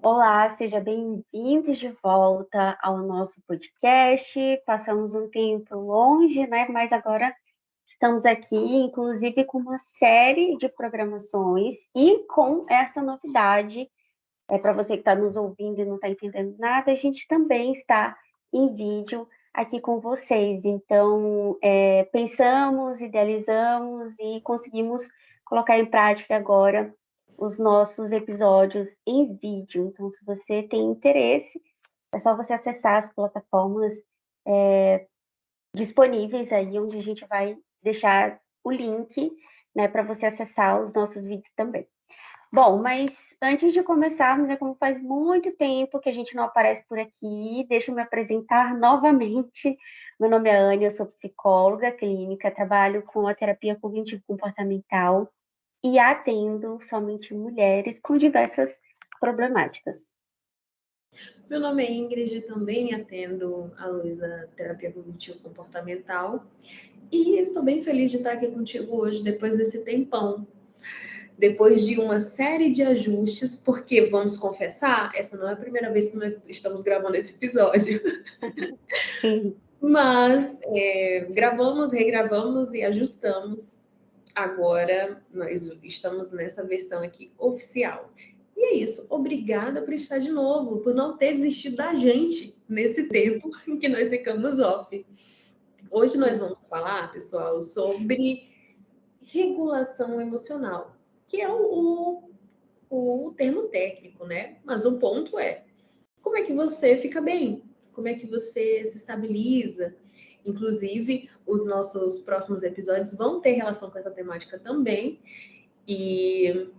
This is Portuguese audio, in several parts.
Olá, seja bem-vindos de volta ao nosso podcast. Passamos um tempo longe, né? Mas agora estamos aqui, inclusive com uma série de programações e com essa novidade. Para você que está nos ouvindo e não está entendendo nada, a gente também está em vídeo aqui com vocês. Então, pensamos, idealizamos e conseguimos colocar em prática agora os nossos episódios em vídeo. Então, se você tem interesse, é só você acessar as plataformas disponíveis aí, onde a gente vai deixar o link, né, para você acessar os nossos vídeos também. Bom, mas antes de começarmos, como faz muito tempo que a gente não aparece por aqui, deixa eu me apresentar novamente. Meu nome é Anne, eu sou psicóloga clínica, trabalho com a terapia cognitivo-comportamental e atendo somente mulheres com diversas problemáticas. Meu nome é Ingrid, também atendo à luz da terapia cognitivo-comportamental e estou bem feliz de estar aqui contigo hoje, depois desse tempão. Depois de uma série de ajustes, porque, vamos confessar, essa não é a primeira vez que nós estamos gravando esse episódio. Sim. Mas gravamos, regravamos e ajustamos. Agora nós estamos nessa versão aqui oficial. E é isso. Obrigada por estar de novo, por não ter desistido da gente nesse tempo em que nós ficamos off. Hoje nós vamos falar, pessoal, sobre regulação emocional, que é o termo técnico, né? Mas o ponto é, como é que você fica bem? Como é que você se estabiliza? Inclusive, os nossos próximos episódios vão ter relação com essa temática também. E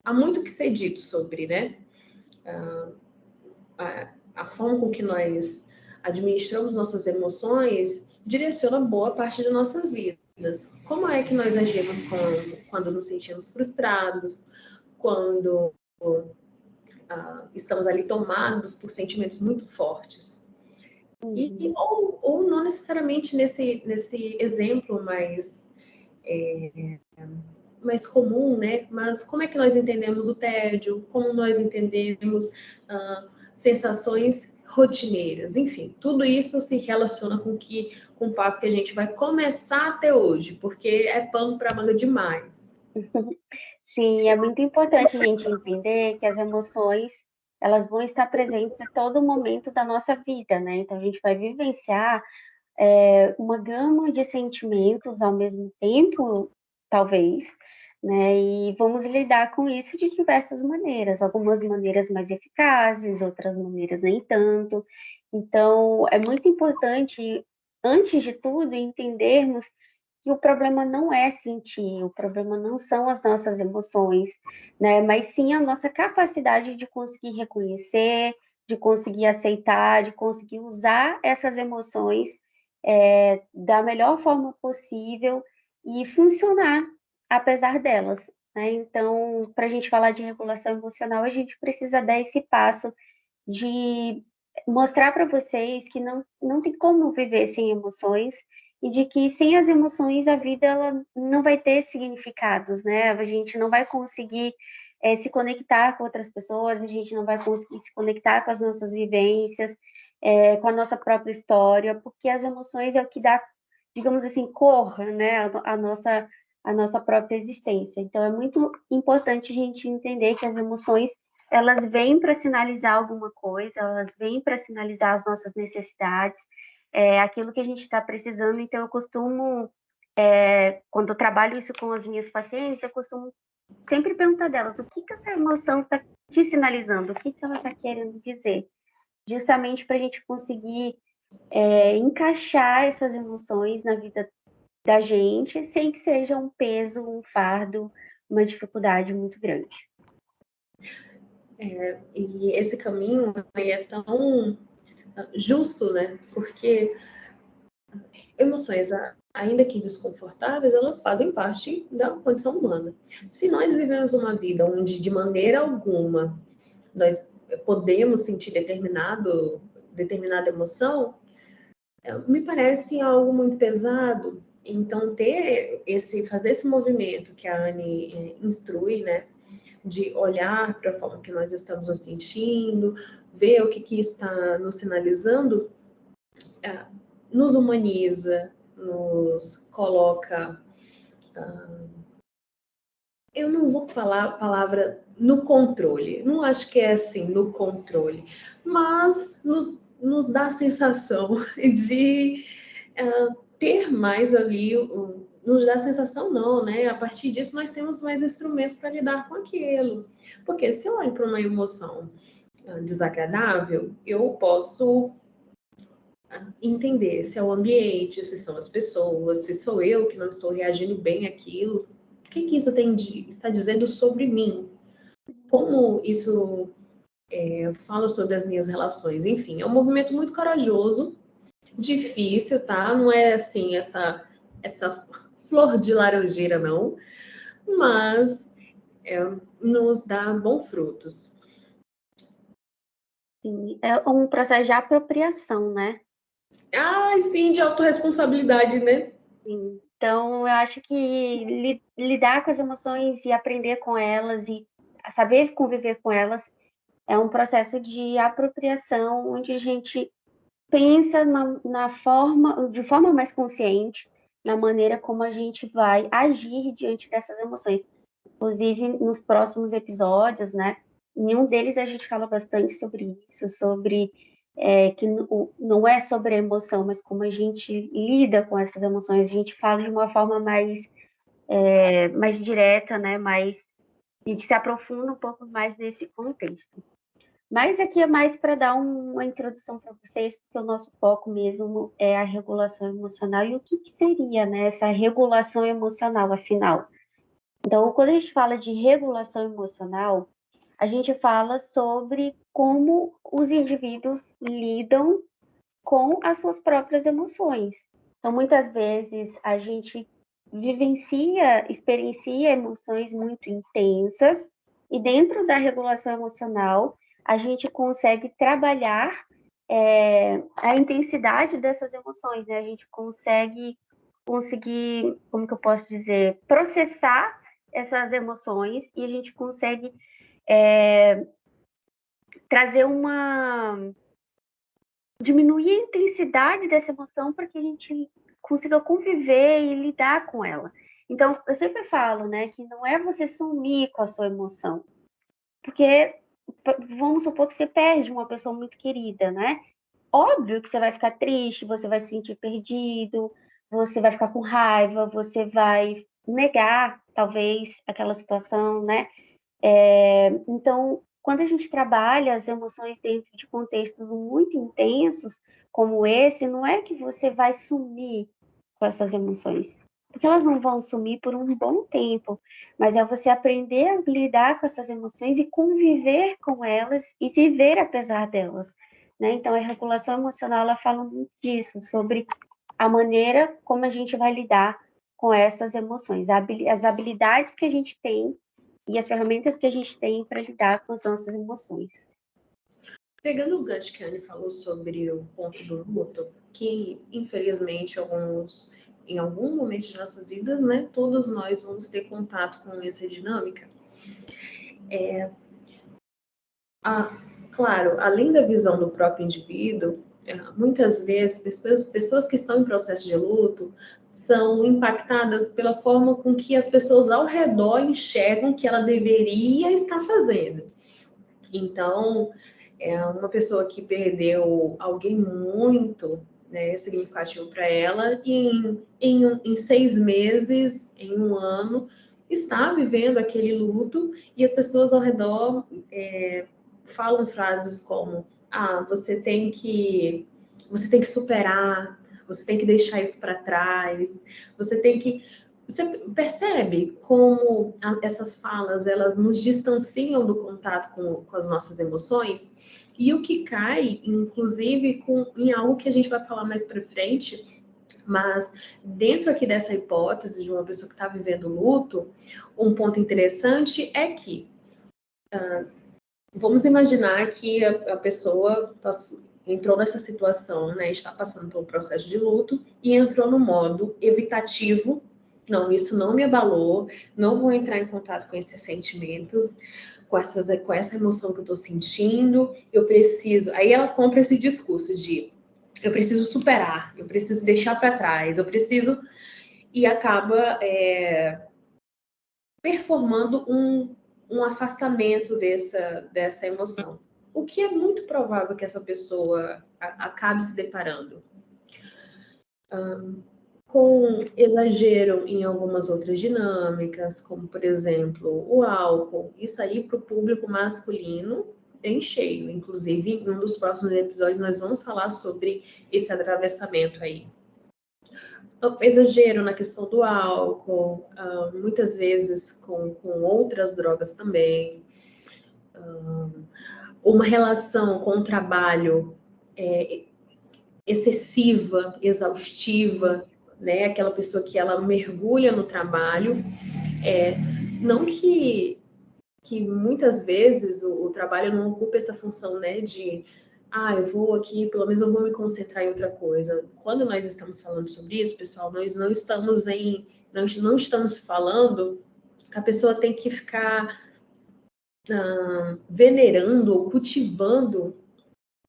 há muito que ser dito sobre, né? A forma com que nós administramos nossas emoções direciona boa parte de nossas vidas. Como é que nós agimos quando nos sentimos frustrados, quando estamos ali tomados por sentimentos muito fortes? Ou não necessariamente nesse exemplo mais comum, né? Mas como é que nós entendemos o tédio? Como nós entendemos sensações rotineiras? Enfim, tudo isso se relaciona com o papo que a gente vai começar até hoje, porque é pano para manga demais. Sim, é muito importante a gente entender que as emoções, elas vão estar presentes a todo momento da nossa vida, né? Então, a gente vai vivenciar uma gama de sentimentos ao mesmo tempo, talvez, né? E vamos lidar com isso de diversas maneiras, algumas maneiras mais eficazes, outras maneiras nem tanto. Então, é muito importante, antes de tudo, entendermos que o problema não é sentir, o problema não são as nossas emoções, né? Mas sim a nossa capacidade de conseguir reconhecer, de conseguir aceitar, de conseguir usar essas emoções da melhor forma possível e funcionar apesar delas, né? Então, para a gente falar de regulação emocional, a gente precisa dar esse passo de mostrar para vocês que não tem como viver sem emoções e de que sem as emoções a vida ela não vai ter significados, né? A gente não vai conseguir se conectar com outras pessoas, a gente não vai conseguir se conectar com as nossas vivências, com a nossa própria história, porque as emoções é o que dá, digamos assim, cor, né, a nossa própria existência. Então, é muito importante a gente entender que as emoções elas vêm para sinalizar alguma coisa, elas vêm para sinalizar as nossas necessidades, aquilo que a gente está precisando. Então, eu costumo, quando eu trabalho isso com as minhas pacientes, eu costumo sempre perguntar delas o que essa emoção está te sinalizando, o que ela está querendo dizer, justamente para a gente conseguir encaixar essas emoções na vida da gente, sem que seja um peso, um fardo, uma dificuldade muito grande. E esse caminho ele é tão justo, né? Porque emoções, ainda que desconfortáveis, elas fazem parte da condição humana. Se nós vivemos uma vida onde, de maneira alguma, nós podemos sentir determinada emoção, me parece algo muito pesado. Então, fazer esse movimento que a Anne instrui, né? de olhar para a forma que nós estamos nos sentindo, ver o que está nos sinalizando, nos humaniza, nos coloca... eu não vou falar a palavra no controle, não acho que é assim, no controle, mas nos dá a sensação de ter mais ali, nos dá a sensação não, né? A partir disso nós temos mais instrumentos para lidar com aquilo. Porque se eu olho para uma emoção desagradável, eu posso entender se é o ambiente, se são as pessoas, se sou eu que não estou reagindo bem àquilo. O que isso está dizendo sobre mim? Como isso fala sobre as minhas relações? Enfim, é um movimento muito corajoso, difícil, tá? Não é assim essa flor de laranjeira, não. Mas nos dá bons frutos. Sim, é um processo de apropriação, né? Ai, sim, de autorresponsabilidade, né? Sim. Então, eu acho que lidar com as emoções e aprender com elas e saber conviver com elas é um processo de apropriação onde a gente pensa de forma mais consciente na maneira como a gente vai agir diante dessas emoções. Inclusive, nos próximos episódios, né? Em um deles a gente fala bastante sobre isso, sobre que não é sobre a emoção, mas como a gente lida com essas emoções. A gente fala de uma forma mais direta, né? A gente se aprofunda um pouco mais nesse contexto. Mas aqui é mais para dar uma introdução para vocês, porque o nosso foco mesmo é a regulação emocional e o que seria, né, essa regulação emocional, afinal. Então, quando a gente fala de regulação emocional, a gente fala sobre como os indivíduos lidam com as suas próprias emoções. Então, muitas vezes a gente experiencia emoções muito intensas, e dentro da regulação emocional, a gente consegue trabalhar a intensidade dessas emoções, né? A gente conseguir, como que eu posso dizer, processar essas emoções, e a gente consegue trazer diminuir a intensidade dessa emoção para que a gente consiga conviver e lidar com ela. Então, eu sempre falo, né, que não é você sumir com a sua emoção, porque vamos supor que você perde uma pessoa muito querida, né? Óbvio que você vai ficar triste, você vai se sentir perdido, você vai ficar com raiva, você vai negar, talvez, aquela situação, né? Então, quando a gente trabalha as emoções dentro de contextos muito intensos, como esse, não é que você vai sumir com essas emoções, porque elas não vão sumir por um bom tempo, mas é você aprender a lidar com essas emoções e conviver com elas e viver apesar delas, né? Então, a regulação emocional, ela fala muito disso, sobre a maneira como a gente vai lidar com essas emoções, as habilidades que a gente tem e as ferramentas que a gente tem para lidar com as nossas emoções. Pegando o gancho que a Anne falou sobre o ponto do luto, que infelizmente em algum momento de nossas vidas, né, todos nós vamos ter contato com essa dinâmica. Claro, além da visão do próprio indivíduo, muitas vezes pessoas que estão em processo de luto são impactadas pela forma com que as pessoas ao redor enxergam que ela deveria estar fazendo. Então, uma pessoa que perdeu alguém muito, né, significativo para ela, e em 6 meses, em um ano, está vivendo aquele luto, e as pessoas ao redor falam frases como: você tem que superar, você tem que deixar isso para trás, você percebe como essas falas, elas nos distanciam do contato com as nossas emoções, e o que cai, inclusive, em algo que a gente vai falar mais para frente, mas dentro aqui dessa hipótese de uma pessoa que está vivendo luto, um ponto interessante é que vamos imaginar que a pessoa entrou nessa situação, né, está passando por um processo de luto e entrou no modo evitativo Não, isso não me abalou, não vou entrar em contato com esses sentimentos, com essa emoção que eu tô sentindo, eu preciso. Aí ela compra esse discurso de eu preciso superar, eu preciso deixar para trás, eu preciso. E acaba performando um afastamento dessa emoção. O que é muito provável que essa pessoa acabe se deparando com exagero em algumas outras dinâmicas, como, por exemplo, o álcool. Isso aí para o público masculino é em cheio. Inclusive, em um dos próximos episódios, nós vamos falar sobre esse atravessamento aí. Exagero na questão do álcool, muitas vezes com outras drogas também. Uma relação com o trabalho excessiva, exaustiva, né? Aquela pessoa que ela mergulha no trabalho. Não que muitas vezes o trabalho não ocupa essa função, né, de eu vou aqui, pelo menos eu vou me concentrar em outra coisa. Quando nós estamos falando sobre isso, pessoal, nós não estamos falando que a pessoa tem que ficar venerando ou cultivando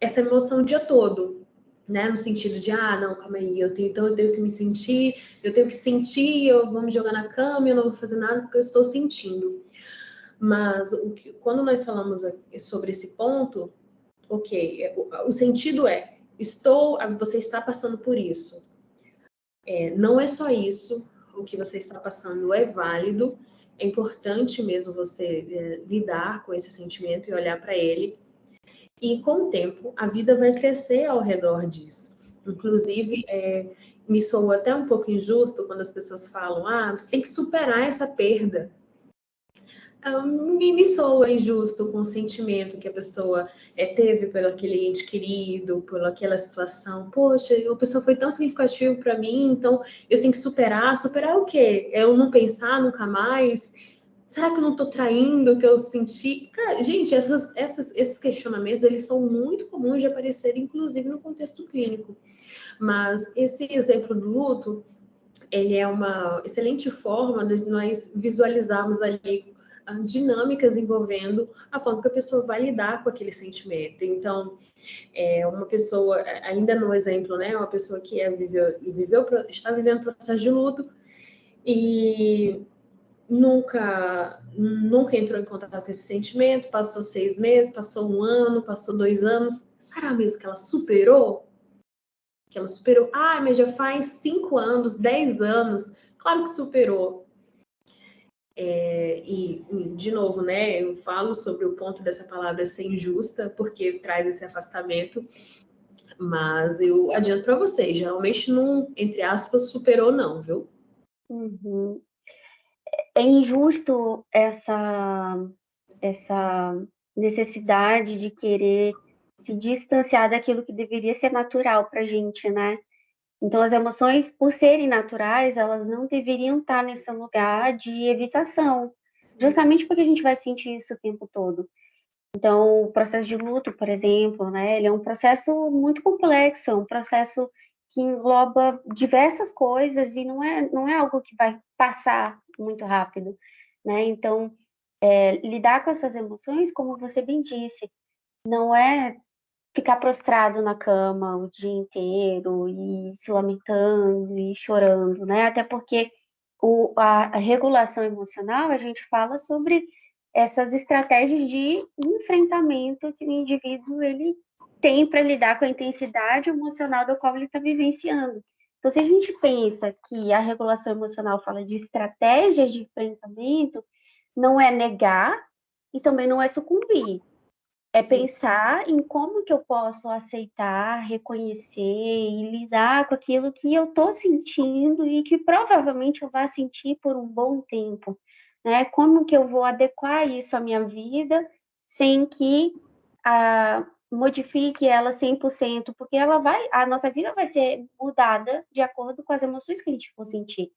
essa emoção o dia todo, né? No sentido de, não, calma aí, então eu tenho que me sentir, eu vou me jogar na cama, eu não vou fazer nada porque eu estou sentindo. Mas quando nós falamos sobre esse ponto, ok, o sentido você está passando por isso. Não é só isso, o que você está passando é válido, é importante mesmo você lidar com esse sentimento e olhar para ele. E com o tempo, a vida vai crescer ao redor disso. Inclusive, me soa até um pouco injusto quando as pessoas falam, você tem que superar essa perda. Me soa injusto com o sentimento que a pessoa teve pelo aquele ente querido, por aquela situação. Poxa, a pessoa foi tão significativa para mim, então eu tenho que superar. Superar o quê? Eu não pensar nunca mais? Será que eu não estou traindo o que eu senti? Cara, gente, esses questionamentos, eles são muito comuns de aparecerem, inclusive no contexto clínico. Mas esse exemplo do luto, ele é uma excelente forma de nós visualizarmos ali dinâmicas envolvendo a forma que a pessoa vai lidar com aquele sentimento. Então, uma pessoa, ainda no exemplo, né, uma pessoa que está vivendo processo de luto e nunca entrou em contato com esse sentimento, passou 6 meses, passou 1 ano, passou 2 anos, será mesmo que ela superou? Mas já faz 5 anos, 10 anos, claro que superou. E, de novo, né, eu falo sobre o ponto dessa palavra ser injusta, porque traz esse afastamento, mas eu adianto para vocês, geralmente não, entre aspas, superou não, viu? Uhum. É injusto essa necessidade de querer se distanciar daquilo que deveria ser natural para a gente, né? Então, as emoções, por serem naturais, elas não deveriam estar nesse lugar de evitação, justamente porque a gente vai sentir isso o tempo todo. Então, o processo de luto, por exemplo, né, ele é um processo muito complexo, é um processo que engloba diversas coisas e não é algo que vai passar muito rápido, né? Então, lidar com essas emoções, como você bem disse, não é ficar prostrado na cama o dia inteiro e se lamentando e chorando, né? Até porque a regulação emocional, a gente fala sobre essas estratégias de enfrentamento que o indivíduo ele tem para lidar com a intensidade emocional do qual ele está vivenciando. Então, se a gente pensa que a regulação emocional fala de estratégias de enfrentamento, não é negar e também não é sucumbir. É Sim. pensar em como que eu posso aceitar, reconhecer e lidar com aquilo que eu estou sentindo e que provavelmente eu vá sentir por um bom tempo, né? Como que eu vou adequar isso à minha vida sem que modifique ela 100%, porque a nossa vida vai ser mudada de acordo com as emoções que a gente for sentir,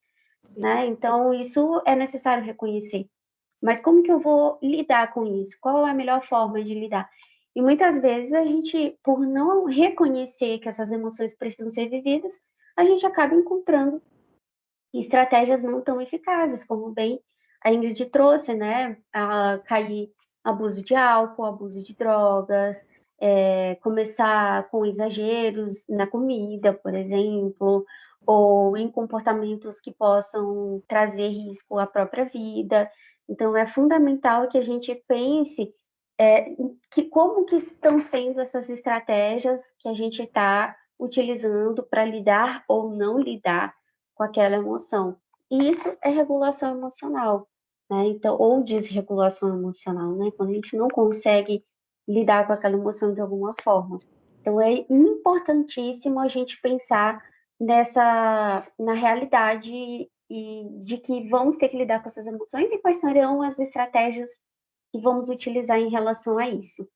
Sim. né? Então, isso é necessário reconhecer. Mas como que eu vou lidar com isso? Qual é a melhor forma de lidar? E muitas vezes a gente, por não reconhecer que essas emoções precisam ser vividas, a gente acaba encontrando estratégias não tão eficazes, como bem a Ingrid trouxe, né? A cair abuso de álcool, abuso de drogas, começar com exageros na comida, por exemplo, ou em comportamentos que possam trazer risco à própria vida. Então, é fundamental que a gente pense que como que estão sendo essas estratégias que a gente está utilizando para lidar ou não lidar com aquela emoção. E isso é regulação emocional, né? Então, ou desregulação emocional, né? Quando a gente não consegue lidar com aquela emoção de alguma forma. Então, é importantíssimo a gente pensar na realidade e de que vamos ter que lidar com essas emoções e quais serão as estratégias que vamos utilizar em relação a isso.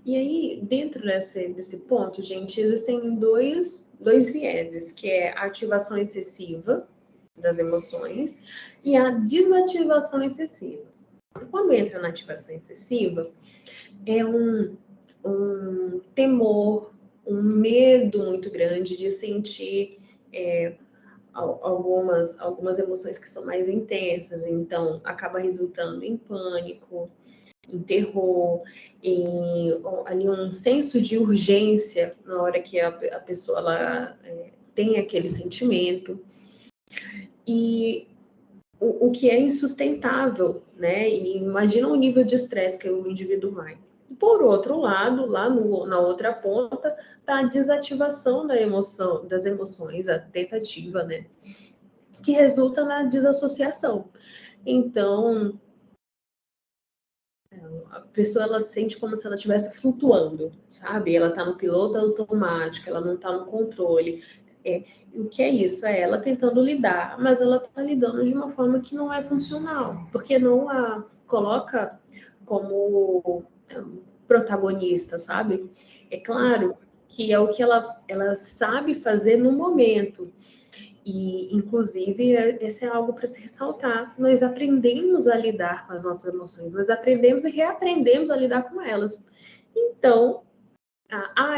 E aí, dentro desse ponto, gente, existem dois vieses, que é a ativação excessiva das emoções e a desativação excessiva. Quando entra na ativação excessiva, é um temor, um medo muito grande de sentir algumas emoções que são mais intensas, então acaba resultando em pânico, em terror, em um senso de urgência na hora que a pessoa ela, tem aquele sentimento. E o que é insustentável, né? E imagina o nível de estresse que o indivíduo vai. Por outro lado, lá na outra ponta, está a desativação das emoções, a tentativa, né? Que resulta na desassociação. Então, a pessoa ela sente como se ela estivesse flutuando, sabe? Ela está no piloto automático, ela não está no controle. O que é isso? É ela tentando lidar, mas ela está lidando de uma forma que não é funcional, porque não a coloca como protagonista, sabe? É claro que é o que ela sabe fazer no momento, e, inclusive, esse é algo para se ressaltar. Nós aprendemos a lidar com as nossas emoções, nós aprendemos e reaprendemos a lidar com elas. Então,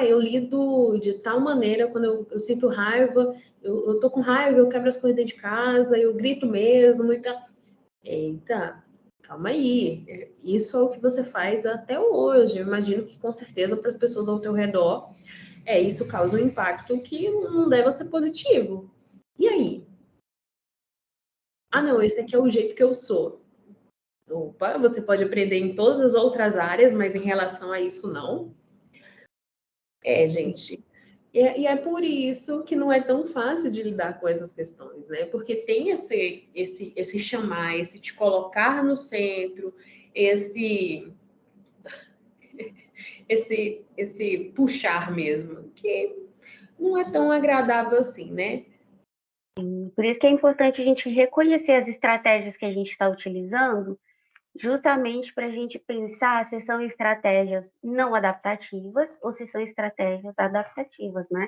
eu lido de tal maneira quando eu sinto raiva, eu tô com raiva, eu quebro as coisas dentro de casa, eu grito mesmo e tal. Eita, calma aí. Isso é o que você faz até hoje. Eu imagino que, com certeza, para as pessoas ao teu redor, isso causa um impacto que não deve ser positivo. E aí? Não, esse aqui é o jeito que eu sou. Opa, você pode aprender em todas as outras áreas, mas em relação a isso, não. Gente. E é por isso que não é tão fácil de lidar com essas questões, né? Porque tem esse chamar, esse te colocar no centro, esse puxar mesmo, que não é tão agradável assim, né? Por isso que é importante a gente reconhecer as estratégias que a gente está utilizando, justamente para a gente pensar se são estratégias não adaptativas ou se são estratégias adaptativas, né?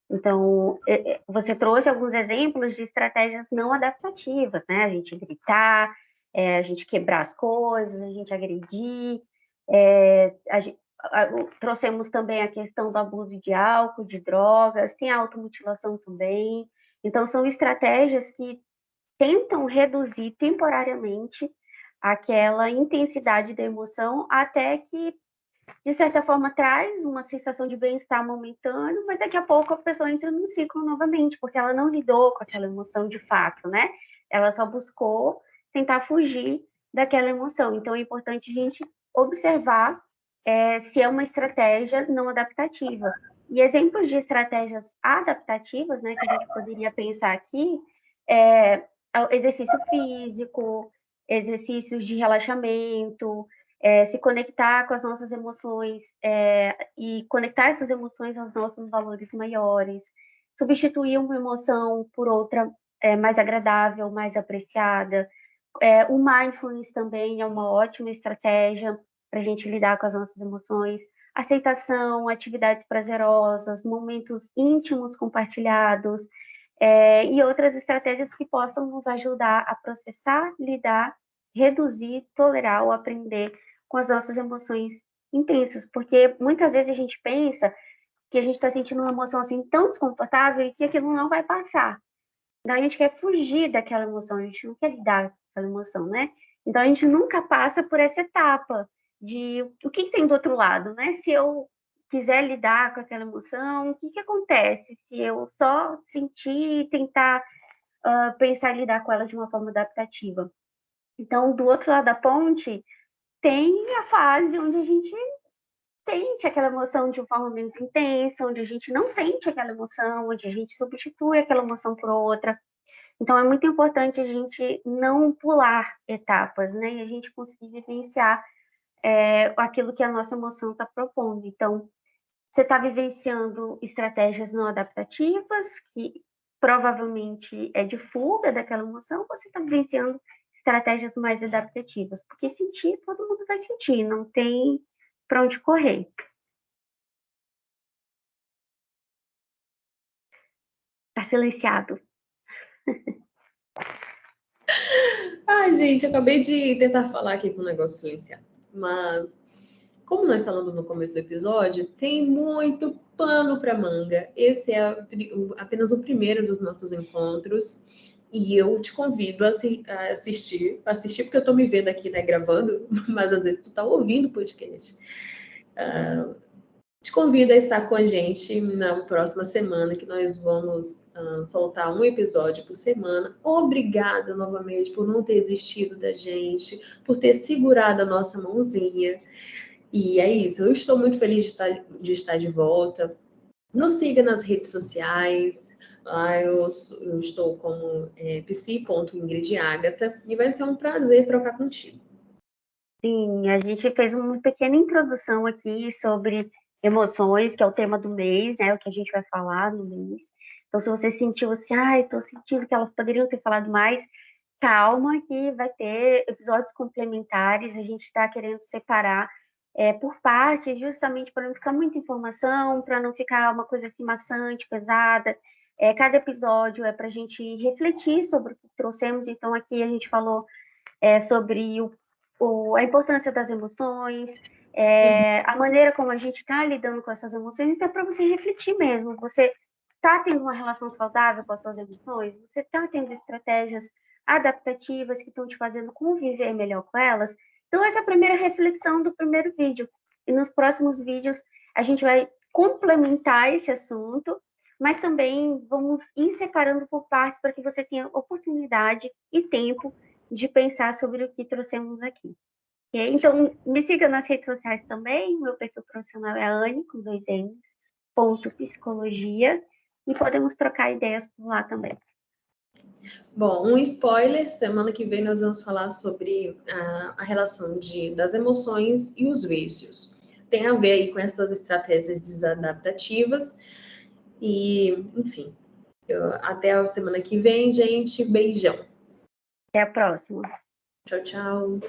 Então, você trouxe alguns exemplos de estratégias não adaptativas, né? A gente gritar, a gente quebrar as coisas, a gente agredir, trouxemos também a questão do abuso de álcool, de drogas, tem a automutilação também. Então, são estratégias que tentam reduzir temporariamente aquela intensidade da emoção até que, de certa forma, traz uma sensação de bem-estar momentâneo, mas daqui a pouco a pessoa entra num ciclo novamente, porque ela não lidou com aquela emoção de fato, né? Ela só buscou tentar fugir daquela emoção. Então, é importante a gente observar se é uma estratégia não adaptativa. E exemplos de estratégias adaptativas, né, que a gente poderia pensar aqui, exercício físico, exercícios de relaxamento, se conectar com as nossas emoções e conectar essas emoções aos nossos valores maiores, substituir uma emoção por outra mais agradável, mais apreciada. O mindfulness também é uma ótima estratégia para a gente lidar com as nossas emoções. Aceitação, atividades prazerosas, momentos íntimos compartilhados, e outras estratégias que possam nos ajudar a processar, lidar, reduzir, tolerar ou aprender com as nossas emoções intensos, porque muitas vezes a gente pensa que a gente está sentindo uma emoção assim tão desconfortável e que aquilo não vai passar. Então a gente quer fugir daquela emoção, a gente não quer lidar com aquela emoção, né? Então a gente nunca passa por essa etapa de o que tem do outro lado, né? Se eu quiser lidar com aquela emoção, o que acontece se eu só sentir e tentar pensar em lidar com ela de uma forma adaptativa? Então, do outro lado da ponte, tem a fase onde a gente sente aquela emoção de uma forma menos intensa, onde a gente não sente aquela emoção, onde a gente substitui aquela emoção por outra. Então, é muito importante a gente não pular etapas, né? E a gente conseguir vivenciar aquilo que a nossa emoção está propondo. Então, você está vivenciando estratégias não adaptativas, que provavelmente é de fuga daquela emoção, ou você está vivenciando estratégias mais adaptativas? Porque sentir, todo mundo vai sentir, não tem para onde correr. Está silenciado. Ai, gente, acabei de tentar falar aqui com o negócio silenciado. Mas, como nós falamos no começo do episódio, tem muito pano para manga. Esse é apenas o primeiro dos nossos encontros. E eu te convido a assistir porque eu tô me vendo aqui, né, gravando, mas às vezes tu tá ouvindo o podcast. Te convido a estar com a gente na próxima semana, que nós vamos soltar um episódio por semana. Obrigada novamente por não ter desistido da gente, por ter segurado a nossa mãozinha. E é isso, eu estou muito feliz de estar de volta. Nos siga nas redes sociais. Eu estou como psi.ingridagatha e vai ser um prazer trocar contigo. Sim, a gente fez uma pequena introdução aqui sobre emoções, que é o tema do mês, né? O que a gente vai falar no mês. Então, se você sentiu assim, estou sentindo que elas poderiam ter falado mais, calma, que vai ter episódios complementares. A gente está querendo separar por partes, justamente para não ficar muita informação, para não ficar uma coisa assim maçante, pesada. Cada episódio é para a gente refletir sobre o que trouxemos. Então, aqui a gente falou sobre a importância das emoções, a maneira como a gente está lidando com essas emoções, então é para você refletir mesmo. Você está tendo uma relação saudável com as suas emoções? Você está tendo estratégias adaptativas que estão te fazendo conviver melhor com elas? Então, essa é a primeira reflexão do primeiro vídeo. E nos próximos vídeos, a gente vai complementar esse assunto, mas também vamos ir separando por partes para que você tenha oportunidade e tempo de pensar sobre o que trouxemos aqui. Okay? Então, me siga nas redes sociais também. Meu perfil profissional é Anne, com 2 N's, .psicologia, e podemos trocar ideias por lá também. Bom, um spoiler, semana que vem nós vamos falar sobre a relação das emoções e os vícios. Tem a ver aí com essas estratégias desadaptativas e, enfim, até a semana que vem, gente. Beijão. Até a próxima. Tchau, tchau.